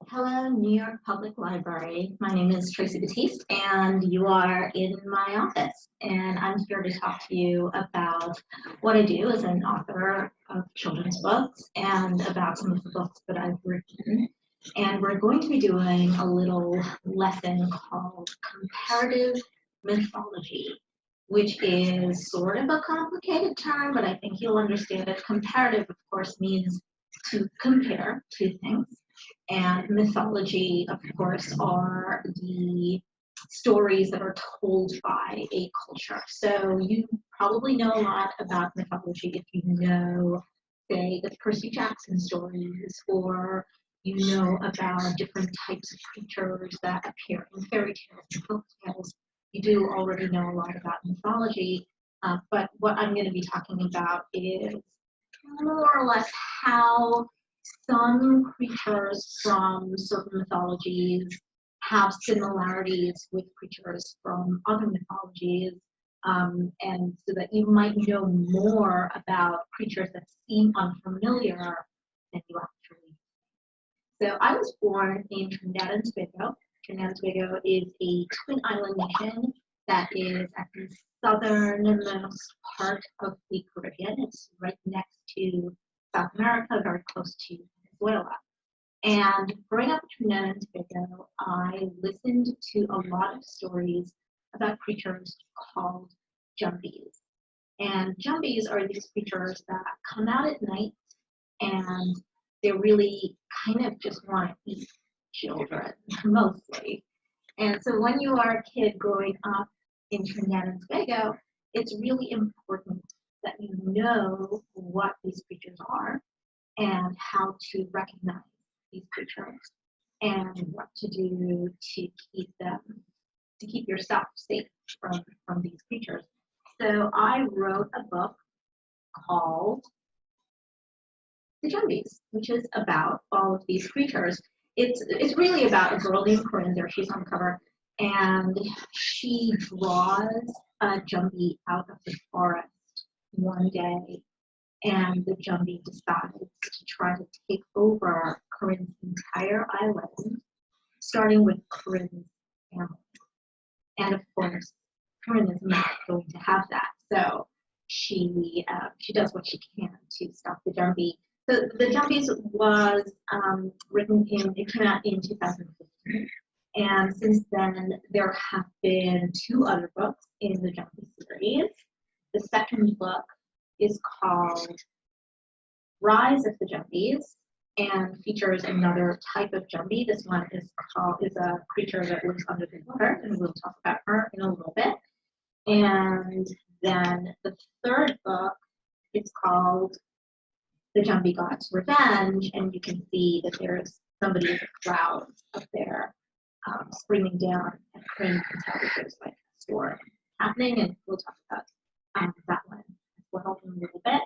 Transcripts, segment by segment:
Hello, New York Public Library. My name is Tracy Batiste, and you are in my office. And I'm here to talk to you about what I do as an author of children's books and about some of the books that I've written. And we're going to be doing a little lesson called Comparative Mythology, which is sort of a complicated term, but I think you'll understand it. Comparative, of course, means to compare two things. And mythology, of course, are the stories that are told by a culture. So you probably know a lot about mythology if you know, say, the Percy Jackson stories, or you know about different types of creatures that appear in fairy tales and folk tales. You do already know a lot about mythology, but what I'm going to be talking about is more or less how some creatures from certain mythologies have similarities with creatures from other mythologies, and so that you might know more about creatures that seem unfamiliar than you actually. So I was born in Trinidad and Tobago. Trinidad and Tobago is a twin island nation that is at the southernmost part of the Caribbean. It's right next to South America, very close to Venezuela. And growing up in Trinidad and Tobago, I listened to a lot of stories about creatures called jumbies. And jumbies are these creatures that come out at night and they really kind of just want to eat children, mostly. And so when you are a kid growing up in Trinidad and Tobago, it's really important that you know what these creatures are and how to recognize these creatures and what to do to keep yourself safe from these creatures. So I wrote a book called The Jumbies, which is about all of these creatures. It's really about a girl named Corinne. There she's on the cover, and she draws a jumbie out of the forest one day, and the jumbie decides to try to take over Corinne's entire island, starting with Corinne's family. And of course, Corinne is not going to have that, so she does what she can to stop the jumbie. So the Jumbies was it came out in 2015. And since then, there have been two other books in the Jumbie series. The second book is called Rise of the Jumbies and features another type of jumbie. This one is a creature that lives under the water, and we'll talk about her in a little bit. And then the third book is called The Jumbie God's Revenge, and you can see that there's somebody in the clouds up there screaming down, and Corinne can tell that there's like a storm happening, and we'll talk about that one as well in a little bit.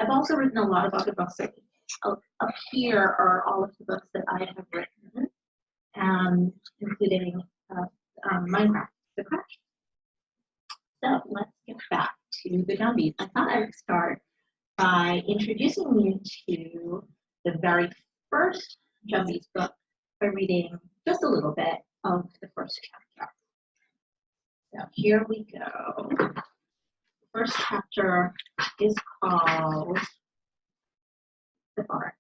I've also written a lot of other books. So up here are all of the books that I have written, including Minecraft, The Crash. So let's get back to the Jumbies. I thought I would start by introducing you to the very first Jumbies book by reading just a little bit of the first chapter. So here we go. The first chapter is called The Forest.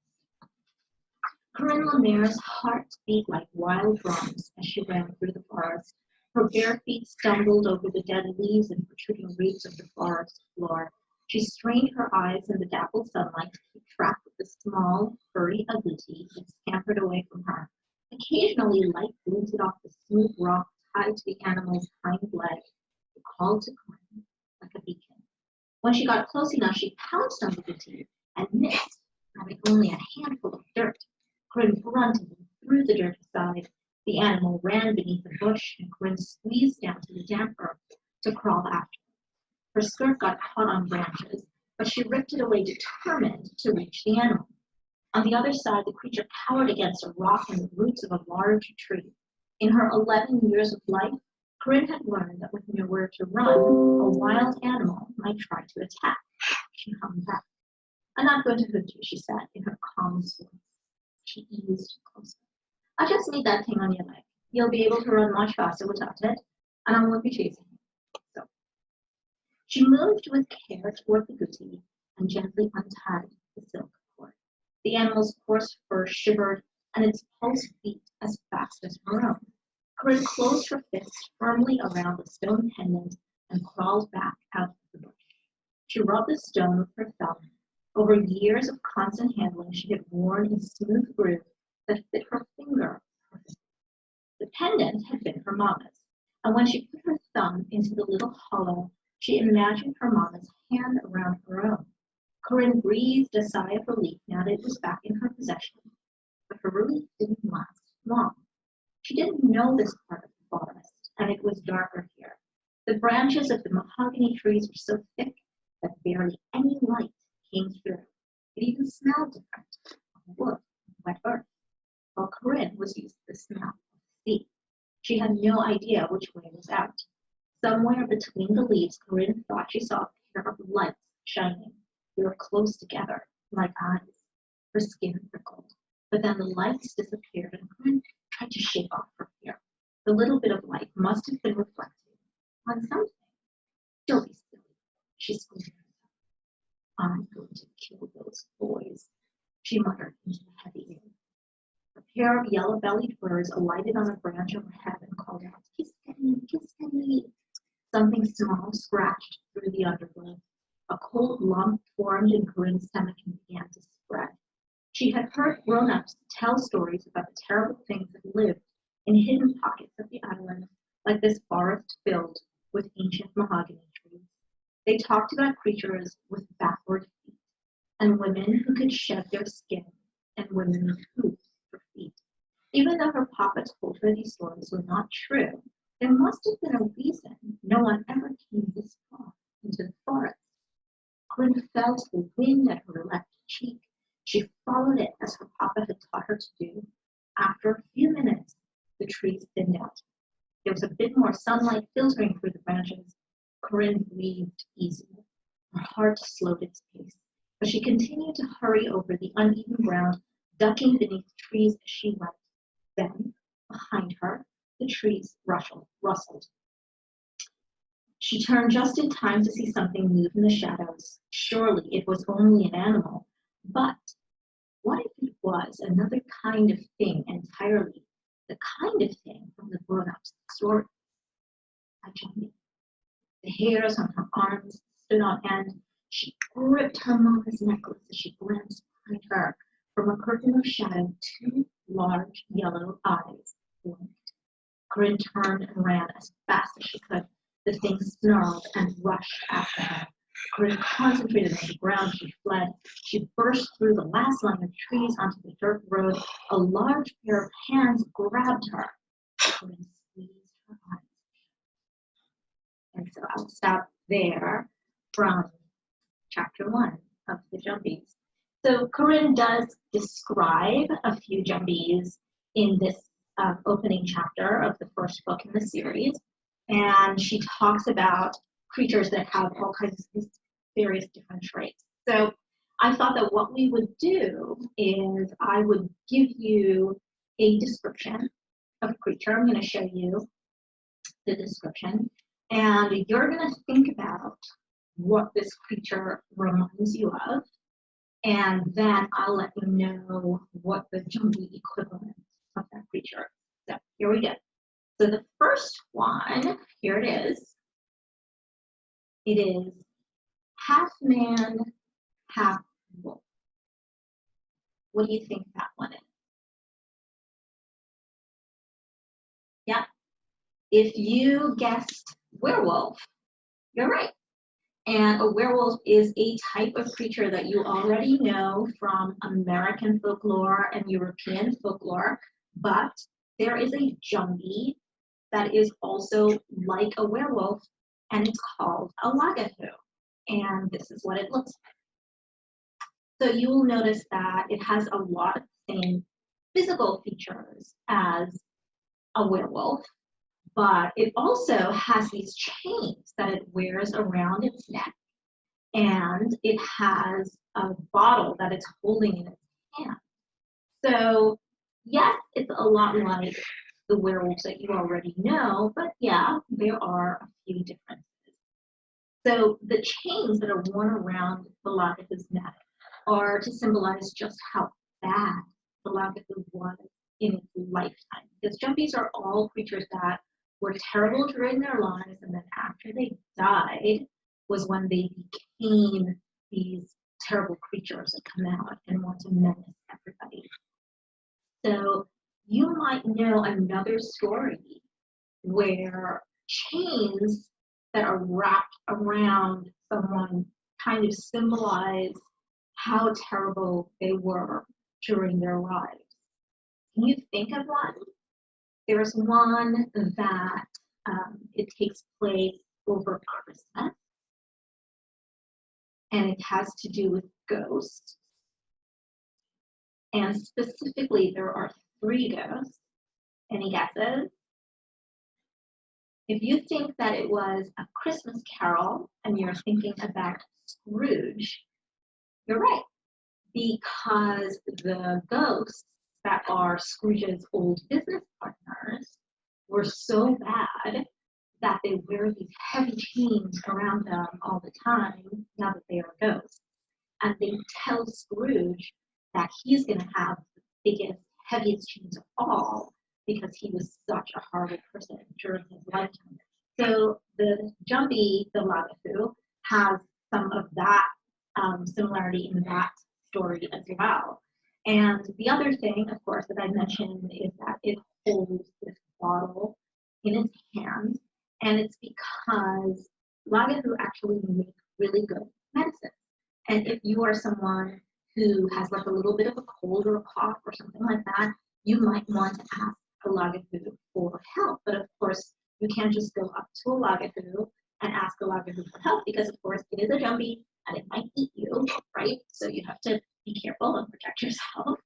Corinne Lemaire's heart beat like wild drums as she ran through the forest. Her bare feet stumbled over the dead leaves and protruding roots of the forest floor. She strained her eyes in the dappled sunlight to keep track of the small, furry ugly that scampered away from her. Occasionally, light glinted off the smooth rock tied to the animal's hind leg. It called to Corinne like a beacon. When she got close enough, she pounced on the Guti and missed, having only a handful of dirt. Corinne grunted and threw the dirt aside. The animal ran beneath a bush, and Corinne squeezed down to the damp earth to crawl after it. Her skirt got caught on branches, but she ripped it away, determined to reach the animal. On the other side, the creature cowered against a rock in the roots of a large tree. In her 11 years of life, Corinne had learned that with nowhere to run, a wild animal might try to attack. She hung back. "I'm not going to hurt you," she said in her calmest voice. She eased closer. I just need that thing on your leg. You'll be able to run much faster without it, and I won't be chasing you. So she moved with care toward the goatee and gently untied the silk cord. The animal's coarse fur shivered, and its pulse beat as fast as her own. Corinne closed her fist firmly around the stone pendant and crawled back out of the bush. She rubbed the stone with her thumb. Over years of constant handling, she had worn a smooth groove that fit her finger perfectly. The pendant had been her mama's, and when she put her thumb into the little hollow, she imagined her mama's hand around her own. Corinne breathed a sigh of relief now that it was back in her possession, but her relief didn't last long. She didn't know this part of the forest, and it was darker here. The branches of the mahogany trees were so thick that barely any light came through. It even smelled different of wood and wet earth, while Corinne was used to the smell of the sea. She had no idea which way was out. Somewhere between the leaves, Corinne thought she saw a pair of lights shining. They were close together, like eyes. Her skin prickled, but then the lights disappeared, and Corinne tried to shake off her fear. The little bit of light must have been reflecting on something. Don't be silly, she squeezed herself. I'm going to kill those boys, she muttered into the heavy air. A pair of yellow-bellied birds alighted on a branch overhead and called out, Kiskadee, Kiskadee. Something small scratched through the undergrowth. A cold lump formed in Corinne's stomach and began to spread. She had heard grown-ups tell stories about the terrible things that lived in hidden pockets of the island, like this forest filled with ancient mahogany trees. They talked about creatures with backward feet, and women who could shed their skin, and women with hooves for feet. Even though her papa told her these stories were not true, there must have been a reason no one ever came this far into the forest. Corinne felt the wind at her left cheek. She followed it as her papa had taught her to do. After a few minutes, the trees thinned out. There was a bit more sunlight filtering through the branches. Corinne breathed easier. Her heart slowed its pace, but she continued to hurry over the uneven ground, ducking beneath trees as she went. Then, behind her, the trees rustled. She turned just in time to see something move in the shadows. Surely it was only an animal. But what if it was another kind of thing entirely? The kind of thing from the grown-up's story. A jumpy. The hairs on her arms stood on end. She gripped her mama's necklace as she glanced behind her. From a curtain of shadow, two large yellow eyes blinked. Corinne turned and ran as fast as she could. The thing snarled and rushed after her. Corinne concentrated on the ground. She fled. She burst through the last line of trees onto the dirt road. A large pair of hands grabbed her. Corinne squeezed her eyes. And so I'll stop there from chapter 1 of the Jumbies. So Corinne does describe a few Jumbies in this opening chapter of the first book in the series. And she talks about creatures that have all kinds of various different traits. So I thought that what we would do is I would give you a description of a creature. I'm going to show you the description. And you're going to think about what this creature reminds you of. And then I'll let you know what the Jumbie equivalent of that creature is. So here we go. So the first one, here it is. It is half man, half wolf. What do you think that one is? Yeah. If you guessed werewolf, you're right. And a werewolf is a type of creature that you already know from American folklore and European folklore, but there is a Jumbie that is also like a werewolf, and it's called a lagahu. And this is what it looks like. So you will notice that it has a lot of the same physical features as a werewolf, but it also has these chains that it wears around its neck, and it has a bottle that it's holding in its hand. So yes, it's a lot like the werewolves that you already know, but yeah, there are a few differences. So the chains that are worn around the Lagathu's neck are to symbolize just how bad the Lagathu was in its lifetime. Because Jumpies are all creatures that were terrible during their lives, and then after they died was when they became these terrible creatures that come out and want to menace everybody. So you might know another story where chains that are wrapped around someone kind of symbolize how terrible they were during their lives. Can you think of one? There's one that it takes place over Christmas, and it has to do with ghosts. And specifically, there are three ghosts. Any guesses? If you think that it was A Christmas Carol and you're thinking about Scrooge, you're right, because the ghosts that are Scrooge's old business partners were so bad that they wear these heavy chains around them all the time now that they are ghosts. And they tell Scrooge that he's going to have the biggest, heaviest chains of all because he was such a horrible person during his lifetime. So the Jumpy, the Lagathu, has some of that similarity in that story as well. And the other thing, of course, that I mentioned is that it holds this bottle in its hand, and it's because Lagathu actually make really good medicine. And if you are someone who has like a little bit of a cold or a cough or something like that, you might want to ask a Lagathu for help. But of course, you can't just go up to a Lagathu and ask a Lagathu for help because, of course, it is a Jumpy and it might eat you, right? So you have to be careful and protect yourself.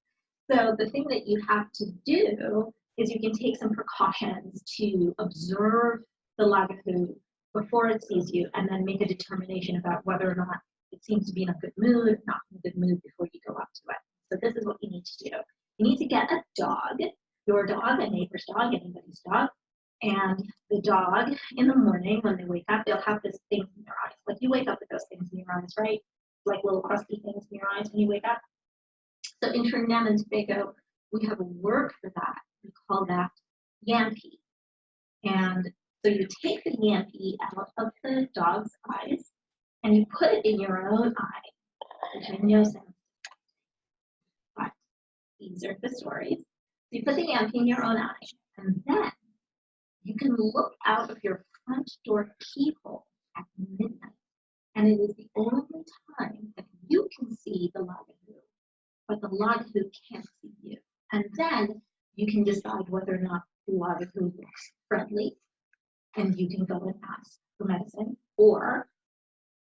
So the thing that you have to do is you can take some precautions to observe the Lagathu before it sees you and then make a determination about whether or not it seems to be in a good mood, not in a good mood before you go up to it. So this is what you need to do. You need to get a dog, your dog, a neighbor's dog, anybody's dog, and the dog in the morning when they wake up, they'll have this thing in their eyes. Like you wake up with those things in your eyes, right? Like little crusty things in your eyes when you wake up. So in Trinidad and Tobago, we have a word for that. We call that yampy. And so you take the yampy out of the dog's eyes and you put it in your own eye, which I know sounds different, but these are the stories. So you put the yampy in your own eye, and then you can look out of your front door keyhole at midnight, and it is the only time that you can see the Lagathu, but the Lagathu can't see you. And then you can decide whether or not the Lagathu looks friendly, and you can go and ask for medicine, or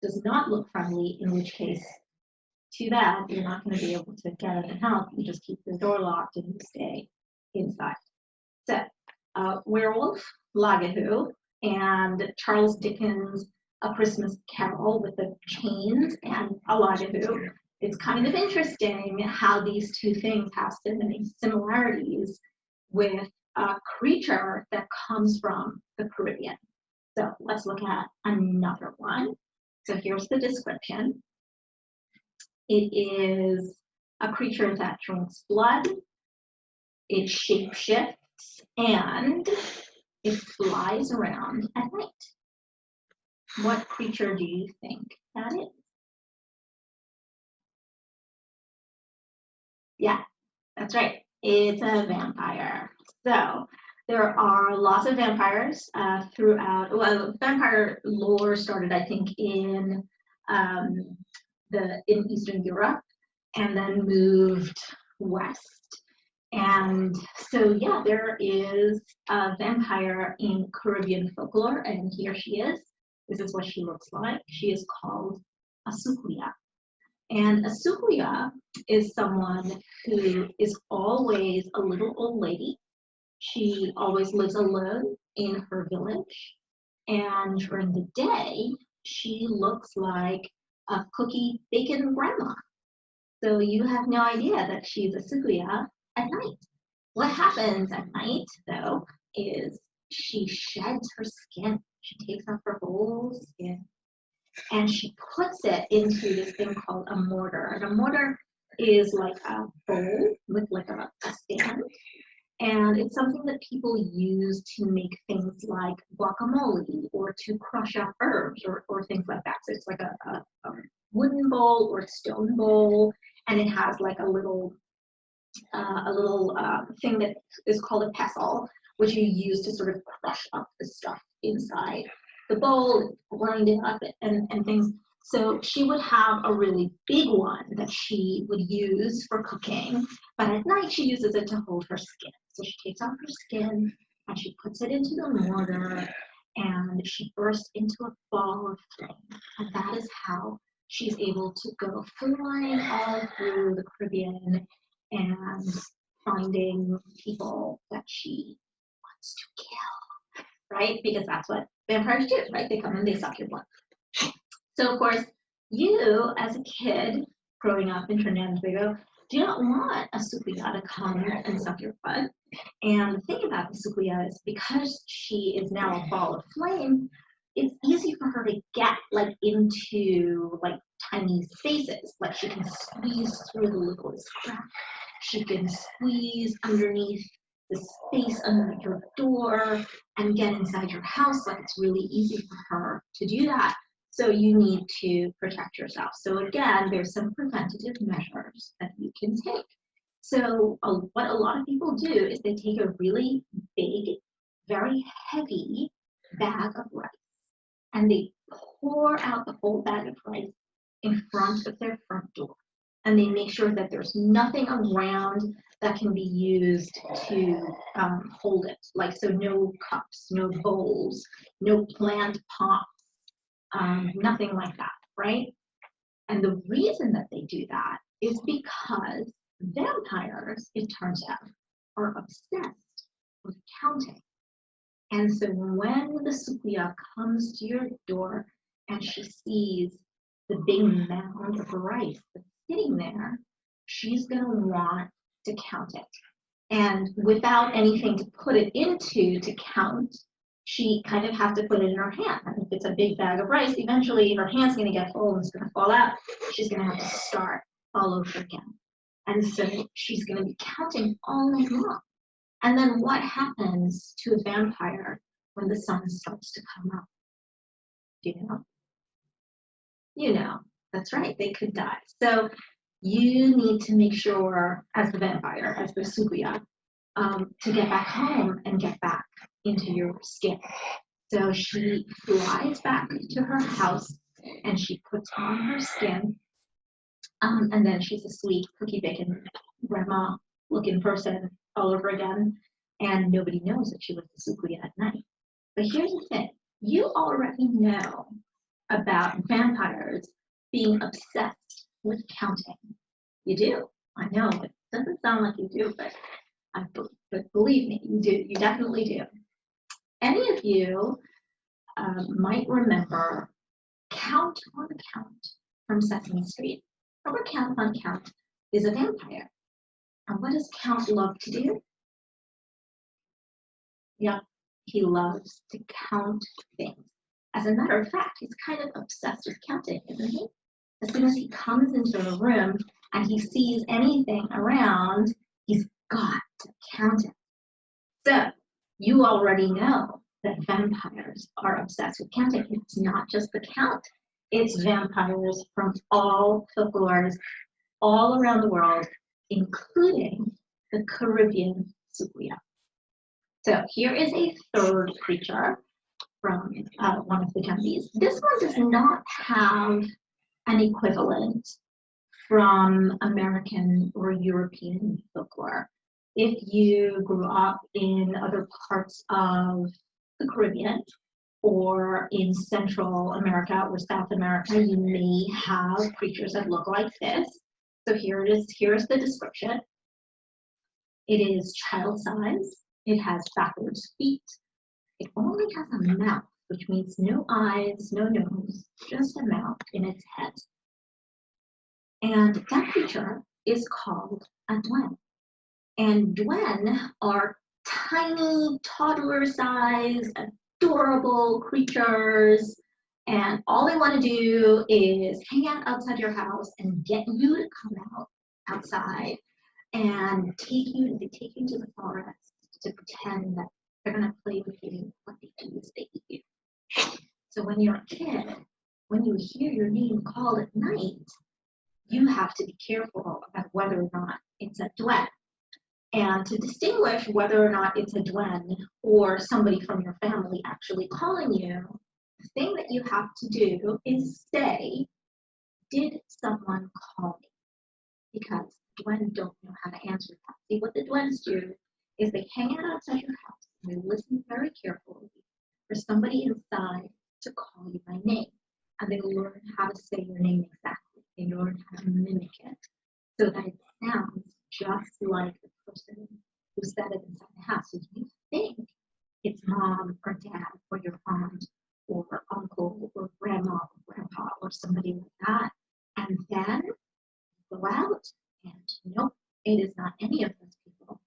does not look friendly, in which case, too bad, you're not going to be able to get any help. You just keep the door locked and you stay inside. So, werewolf, Lagathu, and Charles Dickens' A Christmas Carol with the chains and a Lagathu. It's kind of interesting how these two things have so many similarities with a creature that comes from the Caribbean. So let's look at another one. So here's the description. It is a creature that drinks blood, it shapeshifts, and it flies around at night. What creature do you think that is? Yeah, that's right. It's a vampire. So there are lots of vampires throughout. Well, vampire lore started, I think, in Eastern Europe, and then moved west. And so, yeah, there is a vampire in Caribbean folklore, and here she is. This is what she looks like. She is called a sukuya. And a sukuya is someone who is always a little old lady. She always lives alone in her village. And during the day, she looks like a cookie bacon grandma. So you have no idea that she's a sukuya at night. What happens at night, though, is she sheds her skin. She takes off her whole skin and she puts it into this thing called a mortar. And a mortar is like a bowl with like a stand. And it's something that people use to make things like guacamole or to crush up herbs or things like that. So it's like a wooden bowl or stone bowl, and it has like a little thing that is called a pestle, which you use to sort of crush up the stuff inside the bowl, grind it up and things. So she would have a really big one that she would use for cooking, but at night she uses it to hold her skin. So she takes off her skin and she puts it into the mortar and she bursts into a ball of flame. And that is how she's able to go flying all through the Caribbean and finding people that she wants to kill, right? Because that's what vampires do, right? They come and they suck your blood. So, of course, you as a kid growing up in Trinidad and Tobago do not want a sukuya to come and suck your blood. And the thing about the sukuya is because she is now a ball of flame, it's easy for her to get like into like tiny spaces. Like she can squeeze through the littlest crack. She can squeeze underneath the space under your door and get inside your house. Like it's really easy for her to do that. So you need to protect yourself. So again, there's some preventative measures that you can take. So what a lot of people do is they take a really big, very heavy bag of rice and they pour out the whole bag of rice in front of their front door. And they make sure that there's nothing around that can be used to hold it. Like, so no cups, no bowls, no plant pots, nothing like that, right? And the reason that they do that is because vampires, it turns out, are obsessed with counting. And so when the sukuya comes to your door and she sees the big mound of rice that's sitting there, she's going to want to count it. And without anything to put it into to count, she kind of has to put it in her hand. And if it's a big bag of rice, eventually her hand's going to get full and it's going to fall out. She's going to have to start all over again. And so she's going to be counting all night long. And then what happens to a vampire when the sun starts to come up? Do you know? You know, that's right, they could die. So you need to make sure, as the vampire, as the sukuya, to get back home and get back into your skin. So she flies back to her house and she puts on her skin, and then she's a sweet cookie bacon grandma looking person all over again, and nobody knows that she was the sukuya at night. But here's the thing, you already know about vampires being obsessed with counting. You do. I know it doesn't sound like you do, but believe me, you do. You definitely do. Any of you might remember Count on Count from Sesame Street. Remember Count on Count is a vampire. And what does Count love to do? Yeah, he loves to count things. As a matter of fact, he's kind of obsessed with counting, isn't he? As soon as he comes into a room and he sees anything around, he's got to count it. So you already know that vampires are obsessed with counting. It's not just the count. It's vampires from all folklores all around the world, including the Caribbean sukuya. So here is a third creature from one of the candies. This one does not have an equivalent from American or European folklore. If you grew up in other parts of the Caribbean or in Central America or South America, you may have creatures that look like this. So here it is. Here's the description. It is child size. It has backwards feet. It only has a mouth, which means no eyes, no nose, just a mouth in its head. And that creature is called a duende. And Dwen are tiny, toddler-sized, adorable creatures. And all they want to do is hang out outside your house and get you to come out outside and they take you to the forest to pretend that they're going to play with you. What they do is they eat you. So when you're a kid, when you hear your name called at night, you have to be careful about whether or not it's a Dwen. And to distinguish whether or not it's a Dwen or somebody from your family actually calling you, the thing that you have to do is say, did someone call me? Because Dwen don't know how to answer that. See, what the Dwens do is they hang out outside your house and they listen very carefully for somebody inside to call you by name. And they learn how to say your name exactly. They learn how to mimic it so that it sounds just like the person who said it inside the house. So you think it's mom or dad or your aunt or uncle or grandma or grandpa or somebody like that. And then go out and nope, it is not any of those people.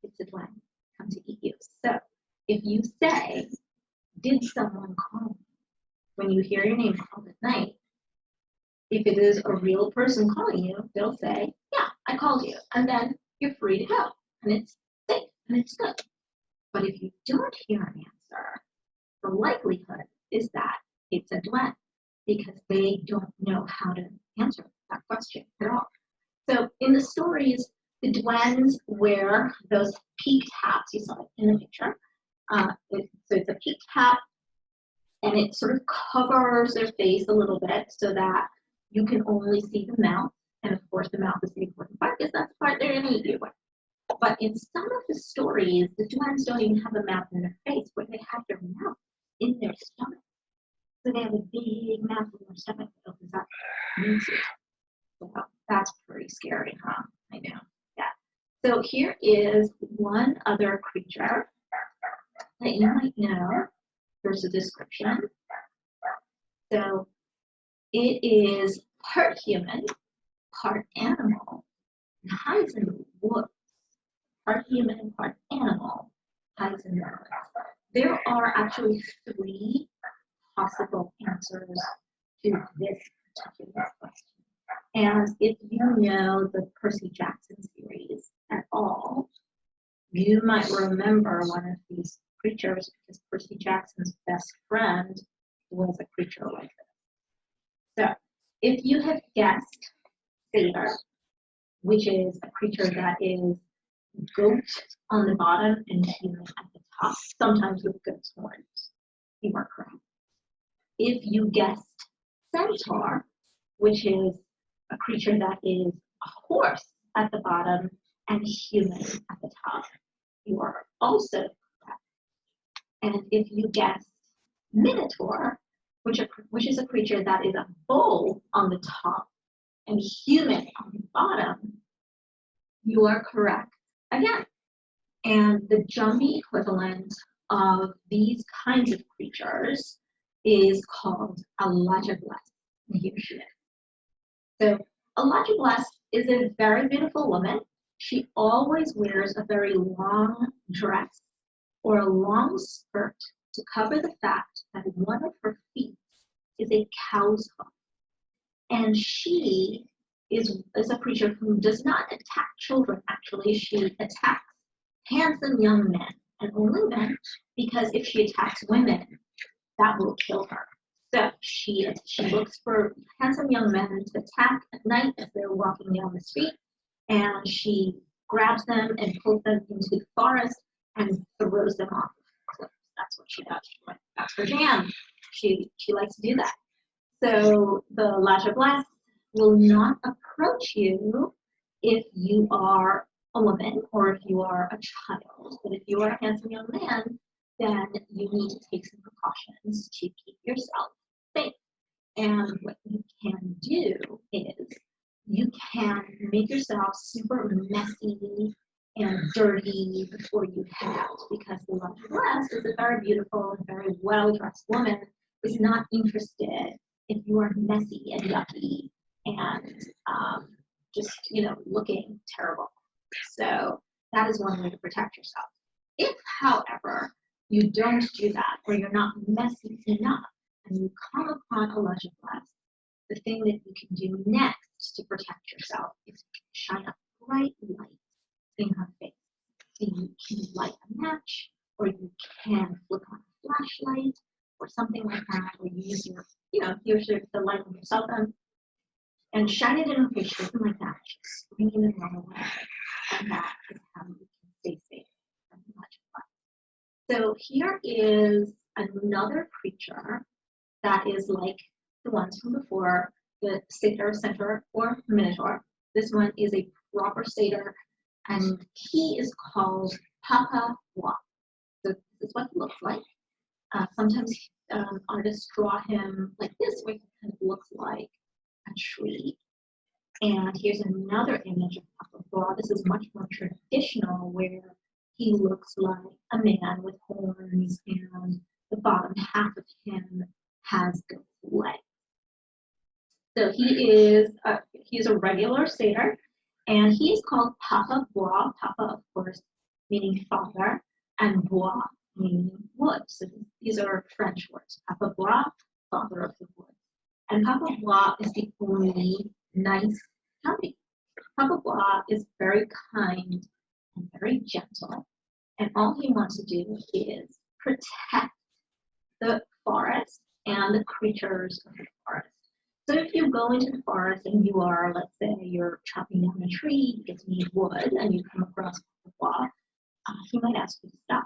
It's a Dwen come to eat you. So if you say, did someone call me? When you hear your name called at night, if it is a real person calling you, they'll say, yeah, I called you. And then you're free to go. And it's safe and it's good. But if you don't hear an answer, the likelihood is that it's a Dwen because they don't know how to answer that question at all. So in the stories, the Dwens wear those peaked hats. You saw it in the picture. So it's a peaked hat, and it sort of covers their face a little bit so that you can only see the mouth. And of course, the mouth is the important part because that's the part they're going to eat you with. But in some of the stories, the Dwens don't even have a mouth in their face, where they have their mouth in their stomach. So they have a big mouth in their stomach that opens up into it. So that's pretty scary, huh? I know. Yeah. So here is one other creature that you might know. Here's a description. So it is part human, part animal, and hides in the woods. Part human, part animal, hides in the woods. There are actually 3 possible answers to this particular question. And if you know the Percy Jackson series at all, you might remember one of these creatures because Percy Jackson's best friend was a creature like this. So if you have guessed satyr, which is a creature that is goat on the bottom and human at the top, sometimes with goat's horns, you are correct. If you guessed centaur, which is a creature that is a horse at the bottom and human at the top, you are also correct. And if you guessed minotaur, which is a creature that is a bull on the top and human on the bottom, you are correct again. And the jumpy equivalent of these kinds of creatures is called a lajabless usually. So a lajabless is a very beautiful woman. She always wears a very long dress or a long skirt to cover the fact that one of her feet is a cow's hoof. And she is a creature who does not attack children, actually. She attacks handsome young men, and only men, because if she attacks women, that will kill her. So she looks for handsome young men to attack at night as they're walking down the street, and she grabs them and pulls them into the forest and throws them off cliffs. That's what she does. That's her jam. She likes to do that. So the lajabless will not approach you if you are a woman or if you are a child. But if you are a handsome young man, then you need to take some precautions to keep yourself safe. And what you can do is you can make yourself super messy and dirty before you head out, because the lajabless is a very beautiful and very well-dressed woman is not interested if you are messy and yucky and just looking terrible. So that is one way to protect yourself. If, however, you don't do that, or you're not messy enough, and you come upon a legend blast, the thing that you can do next to protect yourself is shine a bright light in her face. So you can light a match, or you can flick on a flashlight, or something like that, or use your, here's the light on your cell phone, and shine it in her face, something like that. She's screaming and run away. And that is how you can stay safe from the legend blast. So here is another creature that is like the ones from before, the satyr, centaur, or minotaur. This one is a proper satyr, and he is called Papa Bois. So this is what he looks like. Sometimes artists draw him like this, where he kind of looks like a tree. And here's another image of Papa Bois. This is much more traditional, where he looks like a man with horns, and the bottom half of him has goat legs. So he's a regular satyr, and he is called Papa Bois. Papa, of course, meaning father, and Bois meaning wood. So these are French words. Papa Bois, father of the wood. And Papa Bois is the only nice puppy. Papa Bois is very kind and very gentle, and all he wants to do is protect the forest and the creatures of the forest. So if you go into the forest and you are, let's say, you're chopping down a tree because you need wood, and you come across Papa Bois, he might ask you to stop.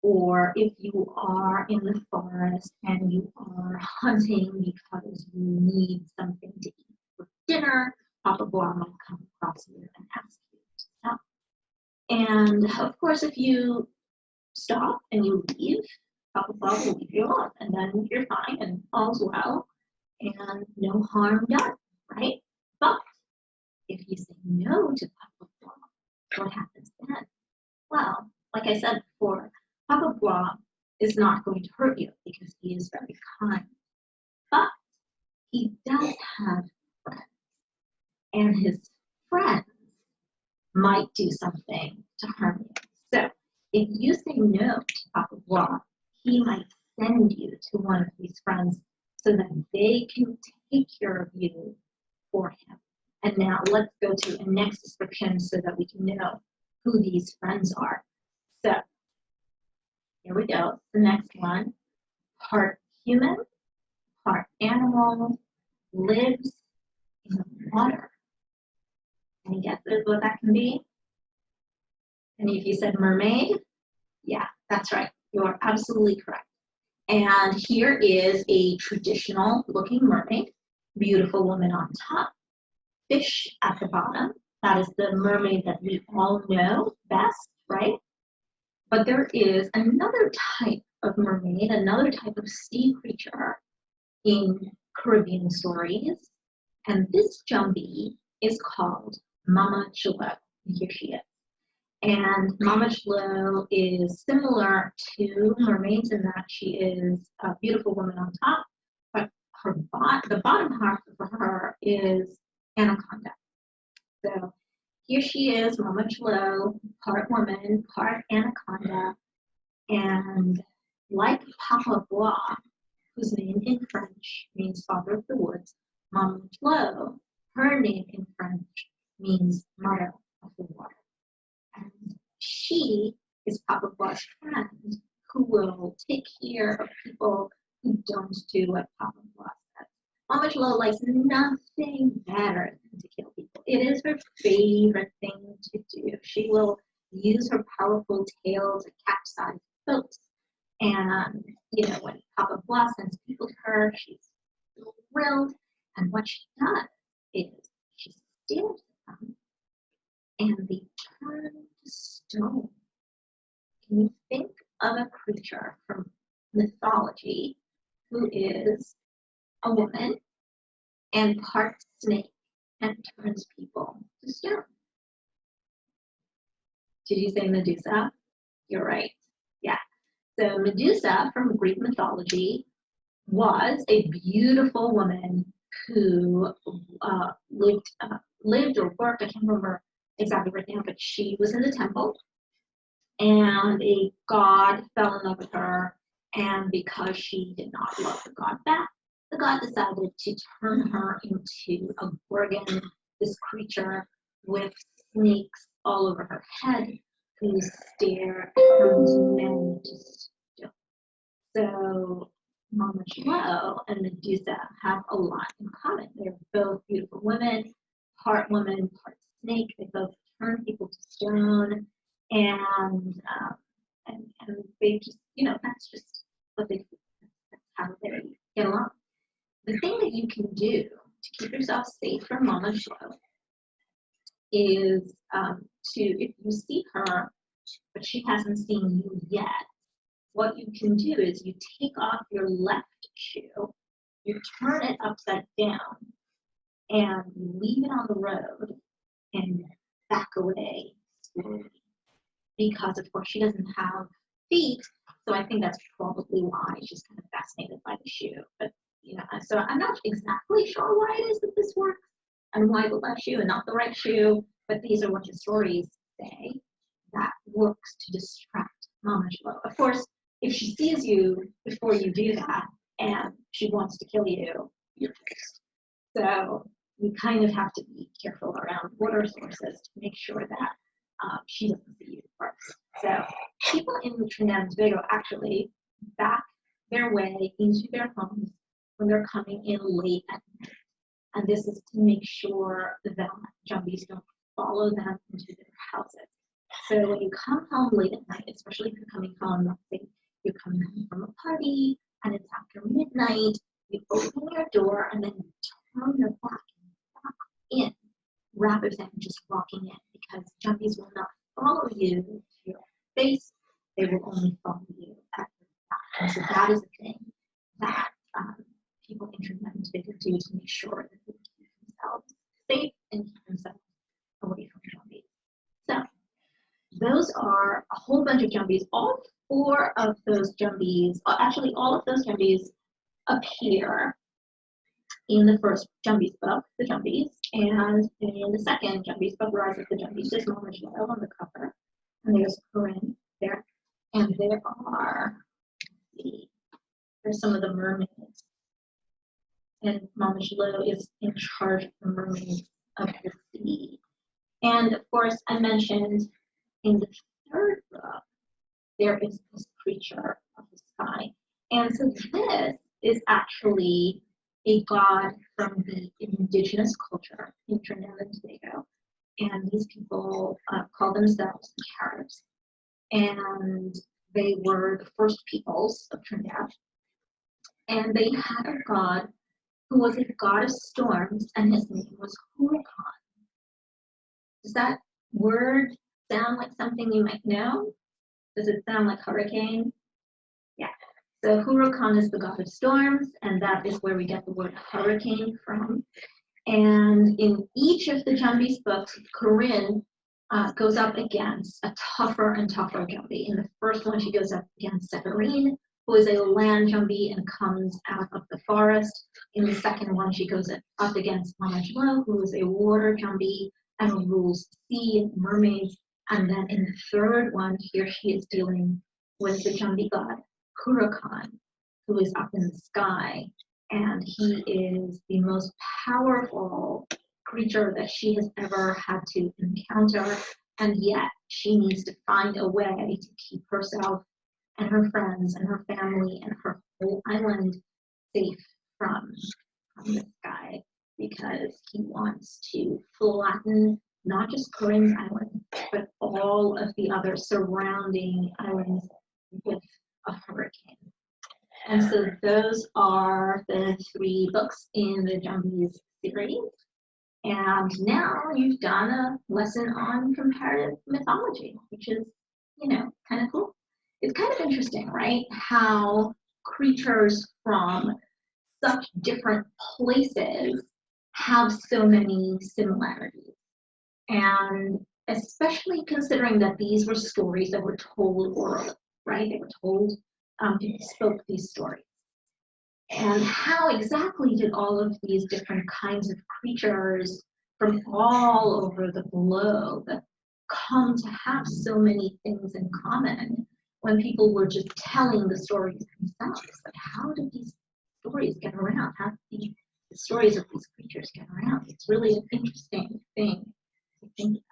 Or if you are in the forest and you are hunting because you need something to eat for dinner, Papa Bois might come across you and ask you to stop. And of course, if you stop and you leave, Papa Bois will leave you alone, and then you're fine and all's well and no harm done, right? But if you say no to Papa Bois, what happens then? Well, like I said before, Papa Bois is not going to hurt you because he is very kind. But he does have friends, and his friends might do something to harm you. So if you say no to Papa Bois, he might send you to one of these friends so that they can take care of you for him. And now let's go to the next description so that we can know who these friends are. So here we go. The next one, part human, part animal, lives in the water. Any guesses what that can be? Any of you said mermaid? Yeah, that's right. You're absolutely correct. And here is a traditional looking mermaid, beautiful woman on top, fish at the bottom. That is the mermaid that we all know best, right? But there is another type of mermaid, another type of sea creature in Caribbean stories. And this jumbie is called Mama Chilo. Here she is. And Mama Chilo is similar to mermaids in that she is a beautiful woman on top, but the bottom half of her is anaconda. So here she is, Mama Chilo, part woman, part anaconda, and like Papa Bois, whose name in French means father of the woods, Mama Chilo, her name in French means mother of the water. And she is Papa Bois' friend who will take care of people who don't do what Papa Bois says. Mama Chilo likes nothing better than to kill people. It is her favorite thing to do. She will use her powerful tail to capsize boats. And, when Papa Bois sends people to her, she's thrilled. And what she does is she steals them and they turn to stone. Can you think of a creature from mythology who is a woman and part snake and turns people to stone? Did you say Medusa? You're right. Yeah. So Medusa from Greek mythology was a beautiful woman who lived or worked, I can't remember exactly right now, but she was in the temple, and a god fell in love with her, and because she did not love the god back, the god decided to turn her into a gorgon, this creature with snakes all over her head, who stare and turns men to stone. So Mama Shallow and Medusa have a lot in common. They're both beautiful women, part woman, part snake. They both turn people to stone, and and they just, that's just what they do. That's how they get along. The thing that you can do to keep yourself safe from Mama Shallow is to, if you see her, but she hasn't seen you yet, what you can do is you take off your left shoe, you turn it upside down, and you leave it on the road and back away slowly. Because, of course, she doesn't have feet, so I think that's probably why she's kind of fascinated by the shoe. But, so I'm not exactly sure why it is that this works and why the left shoe and not the right shoe, but these are what the stories say that works to distract Mama Shallow. Of course, if she sees you before you do that and she wants to kill you, you're fixed. So you kind of have to be careful around water sources to make sure that she doesn't see you first. So people in Trinidad and Tobago actually back their way into their homes when they're coming in late at night. And this is to make sure that jumbies don't follow them into their houses. So when you come home late at night, especially if you're coming home, let's say you're coming home from a party and it's after midnight, you open your door and then you turn your back in rather than just walking in, because jumbies will not follow you to your face, they will only follow you at your back. And so that is a thing that people in Trinidad and Tobago do to make sure that they keep themselves safe and keep themselves away from jumbies. So those are a whole bunch of jumbies. All four of those jumbies, actually all of those jumbies appear in the first Jumbies book, The Jumbies, and in the second Jumbies book, Rise of the Jumbies, there's Mama Shallow on the cover, and there's Corinne there, and there's some of the mermaids, and Mama Shallow is in charge of the mermaids of the sea. And of course, I mentioned in the third book, there is this creature of the sky. And so this is actually a god from the indigenous culture in Trinidad and Tobago. And these people call themselves the Caribs. And they were the first peoples of Trinidad. And they had a god who was a god of storms, and his name was Huracan. Does that word sound like something you might know? Does it sound like hurricane? Yeah. So Huracan is the god of storms, and that is where we get the word hurricane from. And in each of the Jumbies books, Corinne goes up against a tougher and tougher Jumbie. In the first one, she goes up against Severine, who is a land Jumbie and comes out of the forest. In the second one, she goes up against Mama Shallow, who is a water Jumbie and rules the sea and mermaids. And then in the third one, here she is dealing with the Jumbie god, Huracan, who is up in the sky. And he is the most powerful creature that she has ever had to encounter. And yet she needs to find a way to keep herself and her friends and her family and her whole island safe from the sky, because he wants to flatten not just Corinne's island, but all of the other surrounding islands with a hurricane. And so those are the 3 books in the Jumbies series. And now you've done a lesson on comparative mythology, which is, kind of cool. It's kind of interesting, right? How creatures from such different places have so many similarities. And especially considering that these were stories that were told orally, right? They were told, people spoke these stories. And how exactly did all of these different kinds of creatures from all over the globe come to have so many things in common when people were just telling the stories themselves. Like, how did these stories get around? How did the stories of these creatures get around? It's really an interesting thing to think about.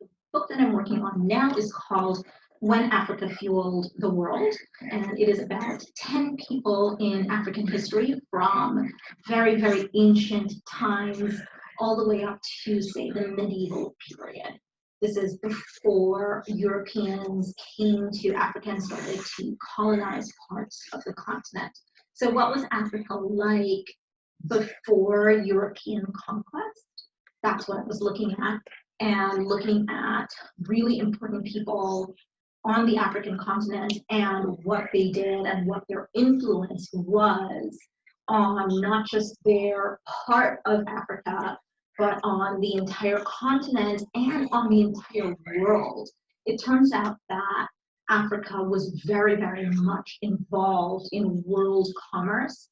The book that I'm working on now is called When Africa Fueled the World, and it is about 10 people in African history from very, very ancient times all the way up to, say, the medieval period. This is before Europeans came to Africa and started to colonize parts of the continent. So what was Africa like before European conquest? That's what I was looking at, and looking at really important people on the African continent and what they did and what their influence was on not just their part of Africa, but on the entire continent and on the entire world. It turns out that Africa was very, very much involved in world commerce.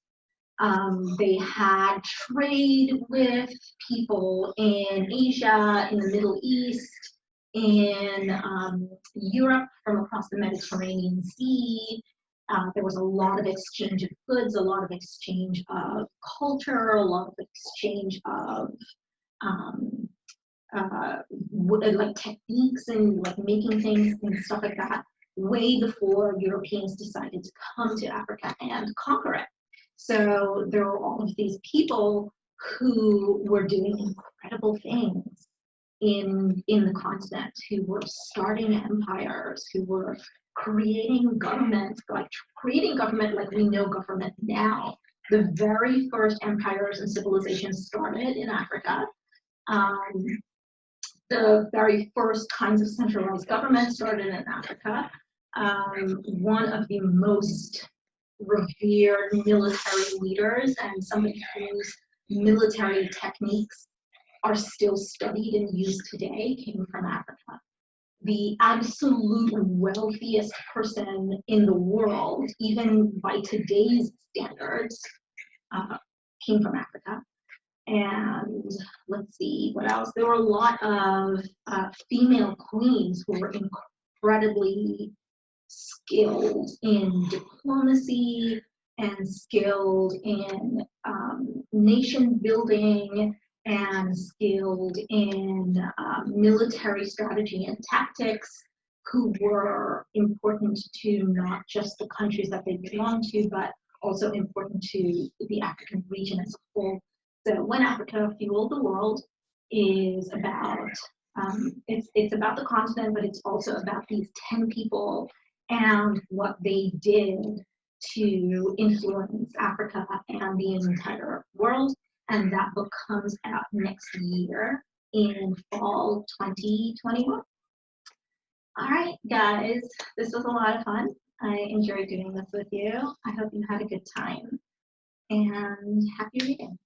They had trade with people in Asia, in the Middle East, in Europe from across the Mediterranean Sea. There was a lot of exchange of goods, a lot of exchange of culture, a lot of exchange of like techniques and like making things and stuff like that, way before Europeans decided to come to Africa and conquer it. So there were all of these people who were doing incredible things in the continent, who were starting empires, who were creating government, like we know government now. The very first empires and civilizations started in Africa. The very first kinds of centralized government started in Africa. One of the most revered military leaders and somebody whose military techniques are still studied and used today came from Africa. The absolute wealthiest person in the world, even by today's standards, came from Africa. And let's see what else. There were a lot of female queens who were incredibly skilled in diplomacy and skilled in nation building and skilled in military strategy and tactics, who were important to not just the countries that they belonged to, but also important to the African region as a whole. So When Africa Fueled the World is about, it's about the continent, but it's also about these 10 people and what they did to influence Africa and the entire world. And that book comes out next year in fall 2021. All right, guys, this was a lot of fun. I enjoyed doing this with you. I hope you had a good time, and happy reading.